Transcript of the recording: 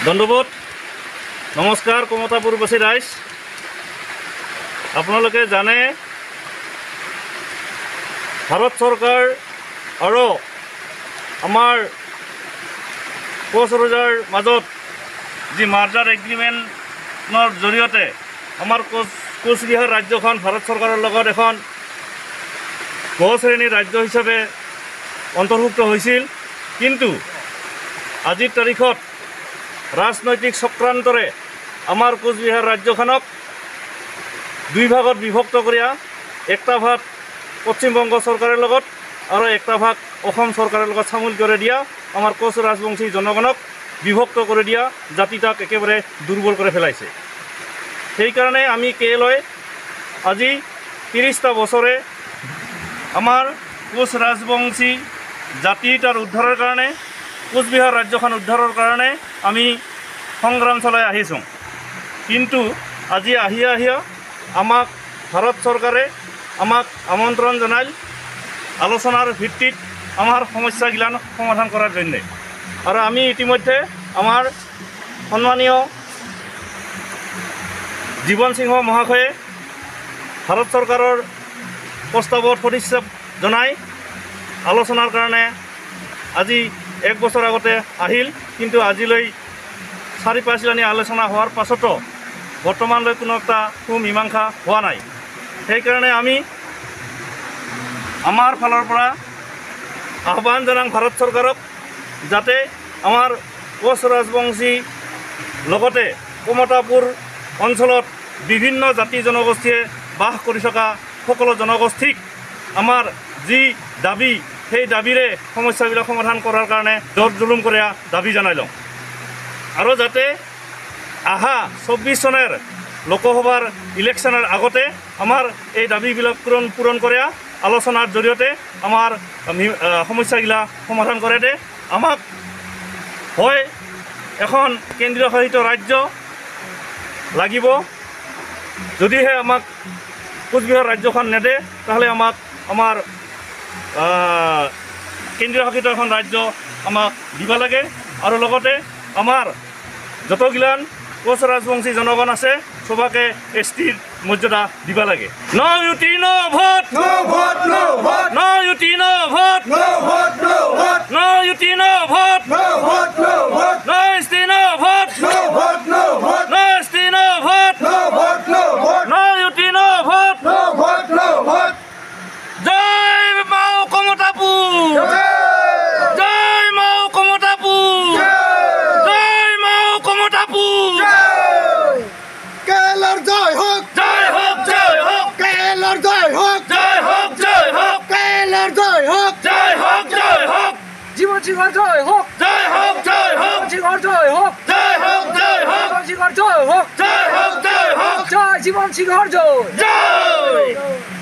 দণ্ডবোধ নমস্কাৰ কমতাপুৰবাসী ৰাইজ আপোনালোকে জানে ভাৰত চৰকাৰ আৰু আমাৰ কোচ ৰজাৰ মাজত যি মাৰ্জাৰ এগ্ৰিমেণ্টৰ জৰিয়তে আমাৰ কোচবিহাৰ ৰাজ্যখন ভাৰত চৰকাৰৰ লগত এখন গ শ্ৰেণীৰ ৰাজ্য হিচাপে অন্তৰ্ভুক্ত হৈছিল। কিন্তু আজিৰ তাৰিখত ৰাজনৈতিক চক্ৰান্তৰে আমাৰ কোচবিহাৰ ৰাজ্যখনক দুই ভাগত বিভক্ত কৰি একটা ভাগ পশ্চিমবংগ চৰকাৰৰ লগত আৰু একটা ভাগ অসম চৰকাৰৰ লগত চামুল কৰি দিয়া আমাৰ কোচ ৰাজবংশী জনগণক বিভক্ত কৰি দিয়া জাতিটাক একেবাৰে দুৰ্বল কৰি পেলাইছে। সেইকাৰণে আমি কেলৈ আজি ৩০টা বছৰে আমাৰ কোচ ৰাজবংশী জাতিটাৰ উদ্ধাৰৰ কাৰণে কোচবিহাৰ ৰাজ্যখন উদ্ধাৰৰ কাৰণে আমি সংগ্ৰাম চলাই আহিছোঁ। কিন্তু আজি আহিয়া আমাক ভাৰত চৰকাৰে আমাক আমন্ত্ৰণ জনাইল আলোচনাৰ ভিত্তিত আমাৰ সমস্যাগিলান সমাধান কৰাৰ জন্য। আৰু আমি ইতিমধ্যে আমাৰ সন্মানীয় জীৱন সিংহ মহাশয়ে ভাৰত চৰকাৰৰ প্ৰস্তাৱত সদিচ্ছা জনাই আলোচনাৰ কাৰণে আজি 1 বছৰ আগতে আহিল। কিন্তু আজিলৈ 4-5 লানি আলোচনা হোৱাৰ পাছতো বৰ্তমানলৈ কোনো এটা সুমীমাংসা হোৱা নাই। সেইকাৰণে আমি আমাৰ ফালৰ পৰা আহ্বান জনাওঁ ভাৰত চৰকাৰক যাতে আমাৰ কোচ ৰাজবংশী লগতে কমতাপুৰ অঞ্চলত বিভিন্ন জাতি জনগোষ্ঠীয়ে বাস কৰি থকা সকলো জনগোষ্ঠীক আমাৰ যি দাবী সেই দাবীৰে সমস্যাবিলাক সমাধান কৰাৰ কাৰণে জোৰ জুলুম কৰি দাবী জনাই লওঁ। আৰু যাতে আহা 24 চনৰ লোকসভাৰ ইলেকশ্যনৰ আগতে আমাৰ এই দাবীবিলাক পূৰণ কৰে আলোচনাৰ জৰিয়তে আমাৰ সমস্যাগিলা সমাধান কৰে দে আমাক হয় এখন কেন্দ্ৰীয় শাসিত ৰাজ্য লাগিব। যদিহে আমাক কোচবিহাৰ ৰাজ্যখন নেদে তাহলে আমাক আমাৰ কেন্দ্ৰীয় শাসিত এখন ৰাজ্য আমাক দিব লাগে। আৰু লগতে আমাৰ যতগিলান কোচ ৰাজবংশী জনগণ আছে সবাকে STৰ মৰ্যাদা দিব লাগে। নো ইউটি নো ভোট, নো ভোট নো ভোট, নো ইউটি নো ভোট, নো ভোট নো ভোট, নো ইউটি নো ভোট, নো ভোট নো ভোট, নো ST নো ভোট, নো ভোট নো ভোট, নো ST নো ভোট, নো ভোট নো ভোট, নো ইউটি নো ভোট, নো ভোট নো ভোট। জয় মাও কমতাপুৰ, জয় মাও কমতাপুৰ, জয় মাও কমতাপুৰ। কেৰেলাৰ জয় হোক, জয় হোক, জয় হোক, কেৰেলাৰ জয় হোক, জয় হোক, জয় হোক, কেৰেলাৰ জয় হোক, জয় হোক, জয় হোক, জীৱন সিংহৰ জয় হোক, জয় হোক, জয় হোক, সিংহৰ জয় হোক, জয় হোক, জয় হোক, সিংহৰ জয় হোক, জয় হোক, জয় হোক, জয় জীৱন সিংহৰ জয়। জয়।